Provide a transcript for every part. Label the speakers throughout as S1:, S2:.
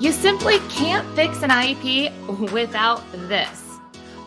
S1: You simply can't fix an IEP without this.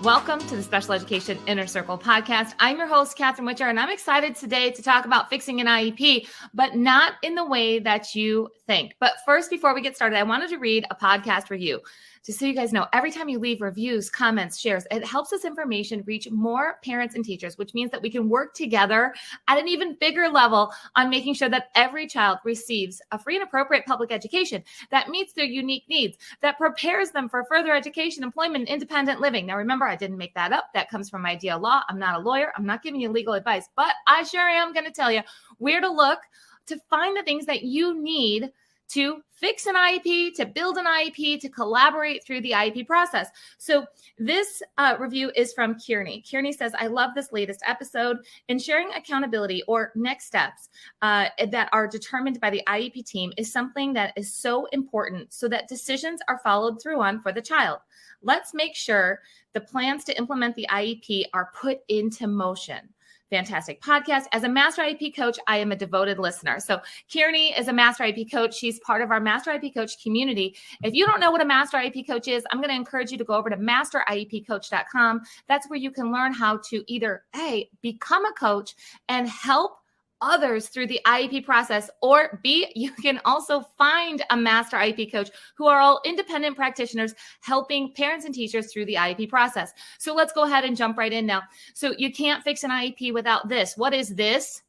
S1: Welcome to the Special Education Inner Circle podcast. I'm your host, Catherine Witcher, and I'm excited today to talk about fixing an IEP, but not in the way that you think. But first, before we get started, I wanted to read a podcast review. Just so you guys know, every time you leave reviews, comments, shares, it helps this information reach more parents and teachers, which means that we can work together at an even bigger level on making sure that every child receives a free and appropriate public education that meets their unique needs, that prepares them for further education, employment, and independent living. Now, remember, I didn't make that up. That comes from Idea Law. I'm not a lawyer. I'm not giving you legal advice, but I sure am going to tell you where to look to find the things that you need to fix an IEP, to build an IEP, to collaborate through the IEP process. So this review is from Kearney. Kearney says, I love this latest episode. Ensuring accountability or next steps that are determined by the IEP team is something that is so important so that decisions are followed through on for the child. Let's make sure the plans to implement the IEP are put into motion. Fantastic podcast. As a master IEP coach, I am a devoted listener. So Kearney is a master IEP coach. She's part of our master IEP coach community. If you don't know what a master IEP coach is, I'm going to encourage you to go over to masteriepcoach.com. That's where you can learn how to either A, become a coach and help others through the IEP process, or B, you can also find a master IEP coach who are all independent practitioners helping parents and teachers through the IEP process. So let's go ahead and jump right in now. So you can't fix an IEP without this. What is this?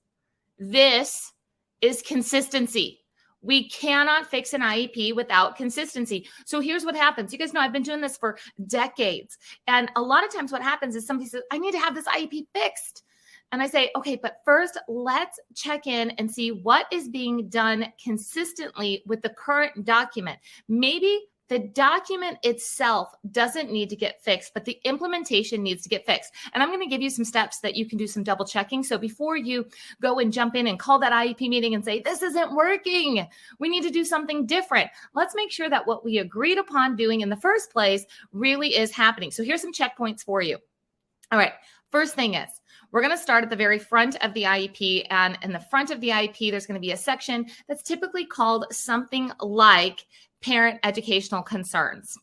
S1: This is consistency. We cannot fix an IEP without consistency. So here's what happens. You guys know I've been doing this for decades. And a lot of times what happens is somebody says, I need to have this IEP fixed. And I say, okay, but first let's check in and see what is being done consistently with the current document. Maybe the document itself doesn't need to get fixed, but the implementation needs to get fixed. And I'm going to give you some steps that you can do some double checking. So before you go and jump in and call that IEP meeting and say, this isn't working, we need to do something different. Let's make sure that what we agreed upon doing in the first place really is happening. So here's some checkpoints for you. All right. First thing is, we're going to start at the very front of the IEP, and in the front of the IEP, there's going to be a section that's typically called something like parent educational concerns.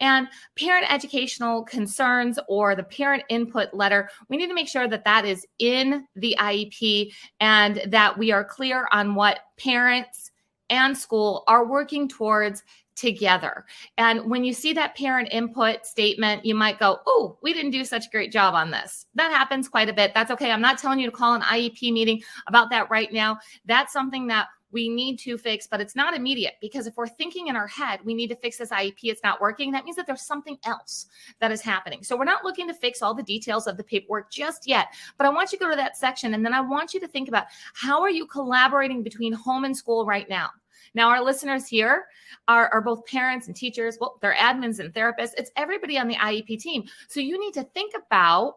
S1: And parent educational concerns or the parent input letter, we need to make sure that that is in the IEP and that we are clear on what parents and school are working towards together. And when you see that parent input statement, you might go, oh, we didn't do such a great job on this. That happens quite a bit. That's okay. I'm not telling you to call an IEP meeting about that right now. That's something that we need to fix, but it's not immediate, because if we're thinking in our head, we need to fix this IEP, it's not working, that means that there's something else that is happening. So we're not looking to fix all the details of the paperwork just yet, but I want you to go to that section, and then I want you to think about, how are you collaborating between home and school right now? Now, our listeners here are both parents and teachers. Well, they're admins and therapists. It's everybody on the IEP team. So you need to think about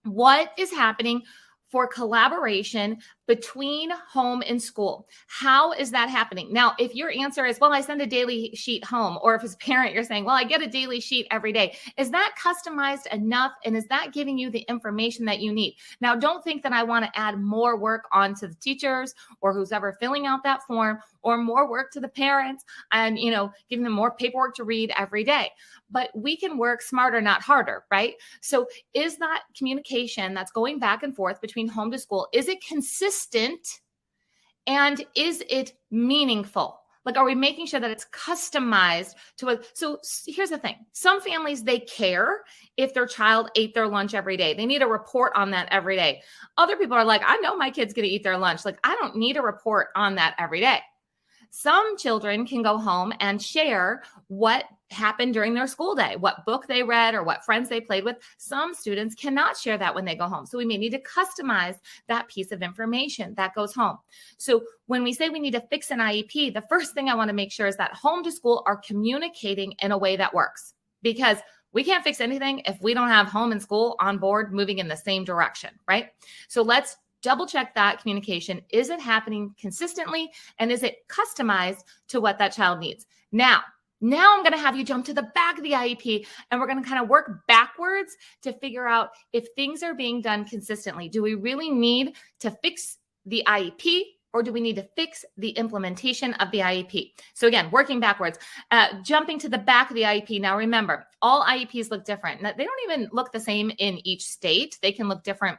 S1: what is happening for collaboration between home and school. How is that happening? Now, if your answer is, well, I send a daily sheet home, or if as a parent, you're saying, well, I get a daily sheet every day, is that customized enough? And is that giving you the information that you need? Now, don't think that I want to add more work onto the teachers or who's ever filling out that form, or more work to the parents and, giving them more paperwork to read every day. But we can work smarter, not harder, right? So is that communication that's going back and forth between home to school, is it consistent and is it meaningful? Like, are we making sure that it's customized to what? So here's the thing. Some families, they care if their child ate their lunch every day. They need a report on that every day. Other people are like, I know my kid's going to eat their lunch. Like, I don't need a report on that every day. Some children can go home and share what happened during their school day, what book they read or what friends they played with. Some students cannot share that when they go home. So we may need to customize that piece of information that goes home. So when we say we need to fix an IEP, the first thing I want to make sure is that home to school are communicating in a way that works, because we can't fix anything if we don't have home and school on board moving in the same direction, right? So let's double check that communication. Is it happening consistently? And is it customized to what that child needs? Now I'm going to have you jump to the back of the IEP, and we're going to kind of work backwards to figure out if things are being done consistently. Do we really need to fix the IEP or do we need to fix the implementation of the IEP? So again, working backwards, jumping to the back of the IEP. Now remember, all IEPs look different. Now, they don't even look the same in each state. They can look different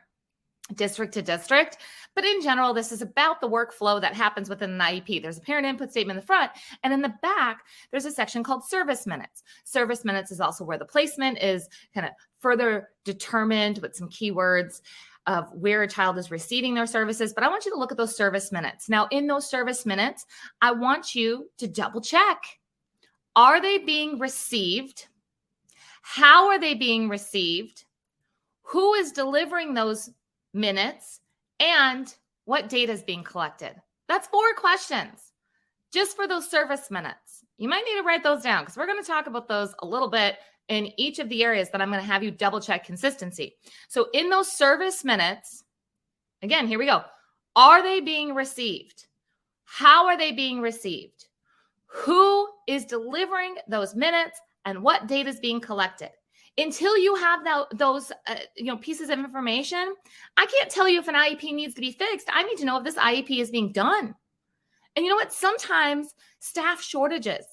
S1: district to district. But in general, this is about the workflow that happens within an IEP. There's a parent input statement in the front, and in the back, there's a section called service minutes. Service minutes is also where the placement is kind of further determined with some keywords of where a child is receiving their services. But I want you to look at those service minutes. Now, in those service minutes, I want you to double check. Are they being received? How are they being received? Who is delivering those minutes? And what data is being collected? That's 4 questions just for those service minutes. You might need to write those down because we're going to talk about those a little bit in each of the areas that I'm going to have you double check consistency. So in those service minutes, again, here we go. Are they being received? How are they being received? Who is delivering those minutes and what data is being collected? Until you have those pieces of information, I can't tell you if an IEP needs to be fixed. I need to know if this IEP is being done. And you know what? Sometimes staff shortages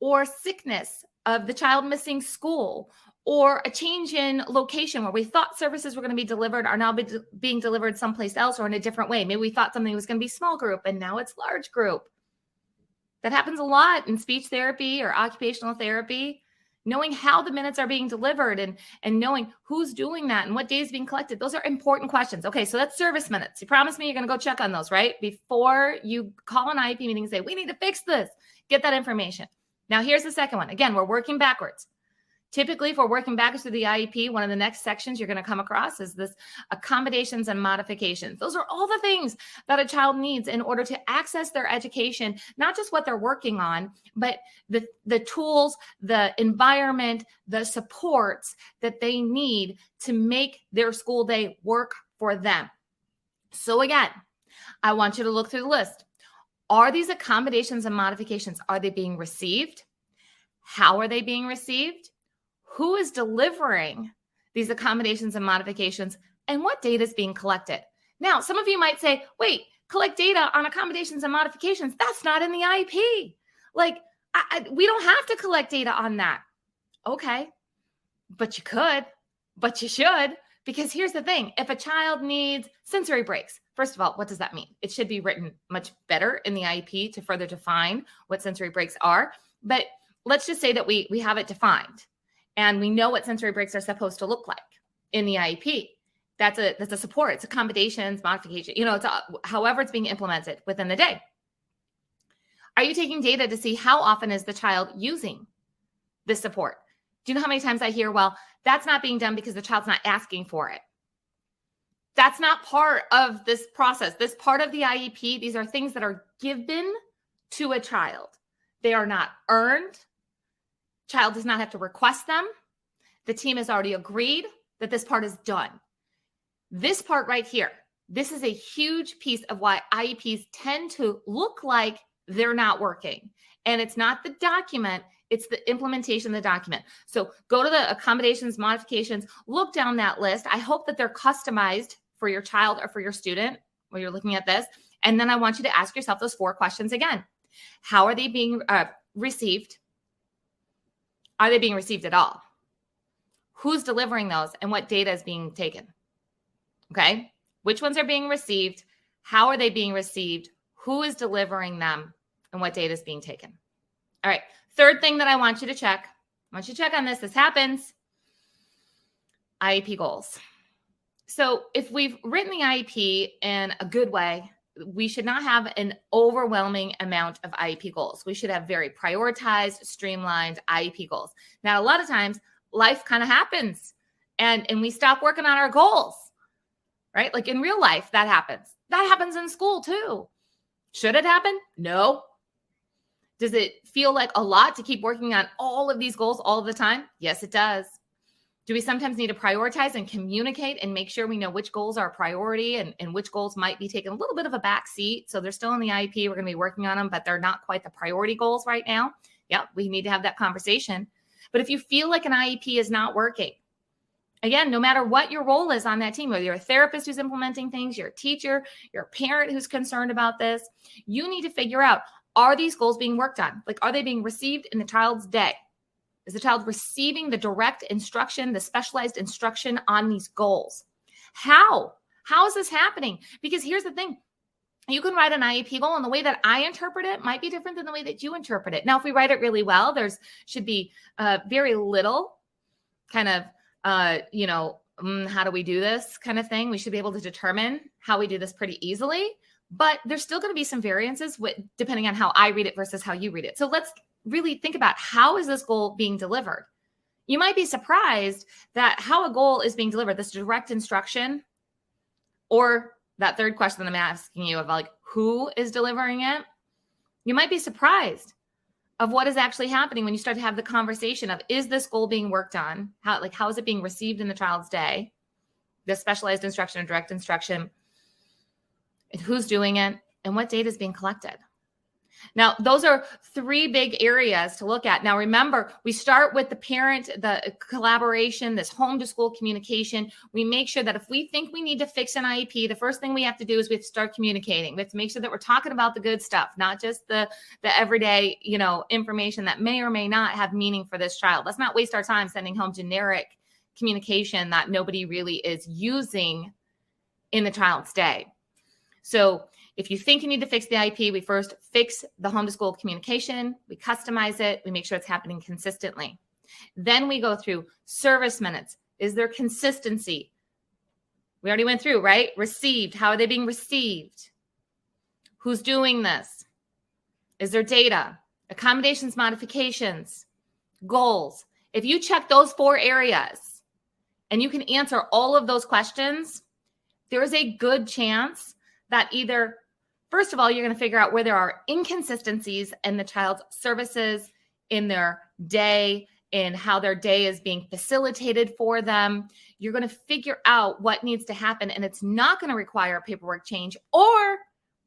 S1: or sickness of the child missing school or a change in location where we thought services were going to be delivered are now being delivered someplace else or in a different way. Maybe we thought something was going to be small group and now it's large group. That happens a lot in speech therapy or occupational therapy. Knowing how the minutes are being delivered and knowing who's doing that and what data is being collected. Those are important questions. Okay, so that's service minutes. You promised me you're going to go check on those, right? Before you call an IEP meeting and say, we need to fix this, get that information. Now, here's the second one. Again, we're working backwards. Typically, if we're working backwards through the IEP, one of the next sections you're going to come across is this accommodations and modifications. Those are all the things that a child needs in order to access their education, not just what they're working on, but the tools, the environment, the supports that they need to make their school day work for them. So again, I want you to look through the list. Are these accommodations and modifications, are they being received? How are they being received? Who is delivering these accommodations and modifications, and what data is being collected? Now, some of you might say, wait, collect data on accommodations and modifications. That's not in the IEP. Like, we don't have to collect data on that. Okay, but you could, but you should, because here's the thing. If a child needs sensory breaks, first of all, what does that mean? It should be written much better in the IEP to further define what sensory breaks are. But let's just say that we have it defined. And we know what sensory breaks are supposed to look like in the IEP. That's a support. It's accommodations, modification. It's however it's being implemented within the day. Are you taking data to see how often is the child using this support? Do you know how many times I hear, well, that's not being done because the child's not asking for it? That's not part of this process. This part of the IEP, these are things that are given to a child. They are not earned. Child does not have to request them. The team has already agreed that this part is done. This part right here, this is a huge piece of why IEPs tend to look like they're not working. And it's not the document, it's the implementation of the document. So go to the accommodations, modifications, look down that list. I hope that they're customized for your child or for your student when you're looking at this. And then I want you to ask yourself those 4 questions again. How are they being received? Are they being received at all? Who's delivering those and what data is being taken? Okay. Which ones are being received? How are they being received? Who is delivering them and what data is being taken? All right. Third thing that I want you to check. I want you to check on this. This happens. IEP goals. So if we've written the IEP in a good way, we should not have an overwhelming amount of IEP goals. We should have very prioritized, streamlined IEP goals. Now, a lot of times life kind of happens and we stop working on our goals, right? Like in real life, that happens. That happens in school too. Should it happen? No. Does it feel like a lot to keep working on all of these goals all the time? Yes, it does. Do we sometimes need to prioritize and communicate and make sure we know which goals are a priority and which goals might be taking a little bit of a back seat? So they're still in the IEP. We're going to be working on them, but they're not quite the priority goals right now. Yeah, we need to have that conversation. But if you feel like an IEP is not working, Again, no matter what your role is on that team, whether you're a therapist who's implementing things, you're a teacher, you're a parent who's concerned about this, you need to figure out, are these goals being worked on? Like, are they being received in the child's day? Is the child receiving the direct instruction, the specialized instruction on these goals? How? How is this happening? Because here's the thing. You can write an IEP goal, and the way that I interpret it might be different than the way that you interpret it. Now, if we write it really well, there's should be very little kind of how do we do this kind of thing. We should be able to determine how we do this pretty easily, but there's still going to be some variances depending on how I read it versus how you read it. So let's really think about, how is this goal being delivered? You might be surprised that how a goal is being delivered, this direct instruction, or that third question that I'm asking you of like, who is delivering it? You might be surprised of what is actually happening when you start to have the conversation of, is this goal being worked on? How is it being received in the child's day? The specialized instruction or direct instruction, and who's doing it, and what data is being collected. Now, those are three big areas to look at. Now, remember, we start with the parent, the collaboration, this home to school communication. We make sure that if we think we need to fix an IEP, the first thing we have to do is we have to start communicating. We have to make sure that we're talking about the good stuff, not just the everyday, information that may or may not have meaning for this child. Let's not waste our time sending home generic communication that nobody really is using in the child's day. So if you think you need to fix the IEP, we first fix the home to school communication, we customize it, we make sure it's happening consistently. Then we go through service minutes. Is there consistency? We already went through, right? Received. How are they being received? Who's doing this? Is there data? Accommodations, modifications, goals. If you check those 4 areas and you can answer all of those questions, there is a good chance that either, first of all, you're going to figure out where there are inconsistencies in the child's services, in their day, in how their day is being facilitated for them. You're going to figure out what needs to happen, and it's not going to require a paperwork change. Or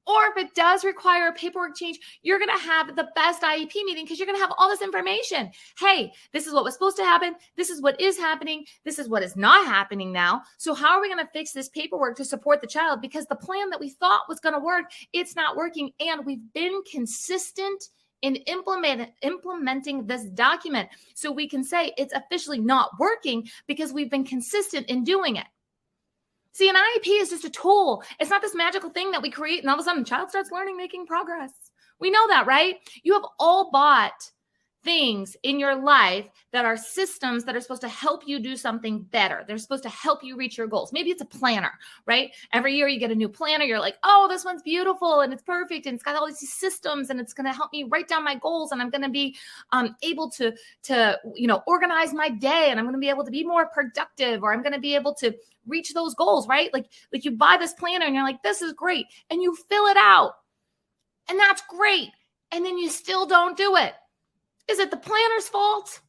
S1: if it does require a paperwork change, you're going to have the best IEP meeting because you're going to have all this information. Hey, this is what was supposed to happen. This is what is happening. This is what is not happening now. So how are we going to fix this paperwork to support the child? Because the plan that we thought was going to work, it's not working. And we've been consistent in implementing this document. So we can say it's officially not working because we've been consistent in doing it. See, an IEP is just a tool. It's not this magical thing that we create and all of a sudden the child starts learning, making progress. We know that, right? You have all bought things in your life that are systems that are supposed to help you do something better. They're supposed to help you reach your goals. Maybe it's a planner, right? Every year you get a new planner. You're like, oh, this one's beautiful and it's perfect and it's got all these systems and it's going to help me write down my goals and I'm going to be able to organize my day and I'm going to be able to be more productive, or I'm going to be able to reach those goals, right? Like you buy this planner and you're like, this is great. And you fill it out and that's great. And then you still don't do it. Is it the planner's fault?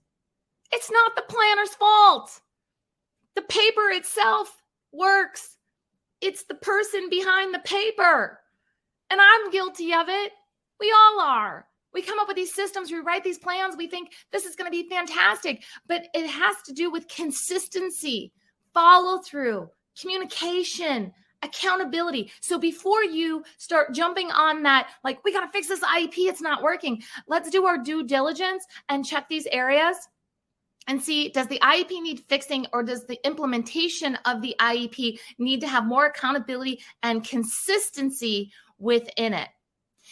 S1: It's not the planner's fault. The paper itself works. It's the person behind the paper. And I'm guilty of it. We all are. We come up with these systems, we write these plans, we think this is going to be fantastic, but it has to do with consistency, follow through, communication, accountability. So before you start jumping on that, like, we got to fix this IEP, it's not working. Let's do our due diligence and check these areas and see, does the IEP need fixing, or does the implementation of the IEP need to have more accountability and consistency within it?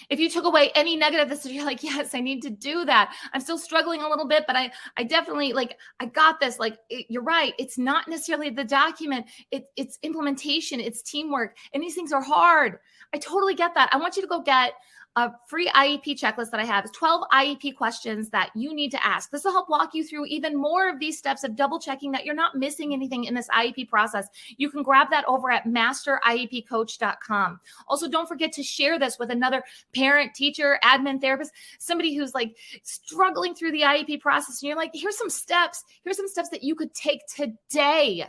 S1: If you took away any negative, you're like, yes, I need to do that. I'm still struggling a little bit, but I definitely, I got this. You're right. It's not necessarily the document. It's implementation. It's teamwork. And these things are hard. I totally get that. I want you to go get a free IEP checklist that I have. It's 12 IEP questions that you need to ask. This will help walk you through even more of these steps of double checking that you're not missing anything in this IEP process. You can grab that over at masteriepcoach.com. Also, don't forget to share this with another parent, teacher, admin, therapist, somebody who's struggling through the IEP process. And you're like, here's some steps that you could take today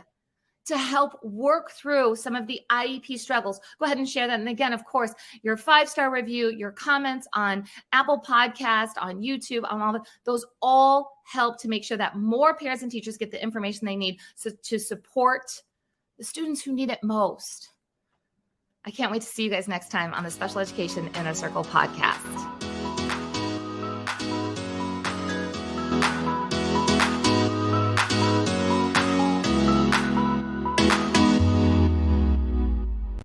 S1: to help work through some of the IEP struggles. Go ahead and share that. And again, of course, your 5-star review, your comments on Apple Podcast, on YouTube, on all that, those all help to make sure that more parents and teachers get the information they need to support the students who need it most. I can't wait to see you guys next time on the Special Education Inner Circle podcast.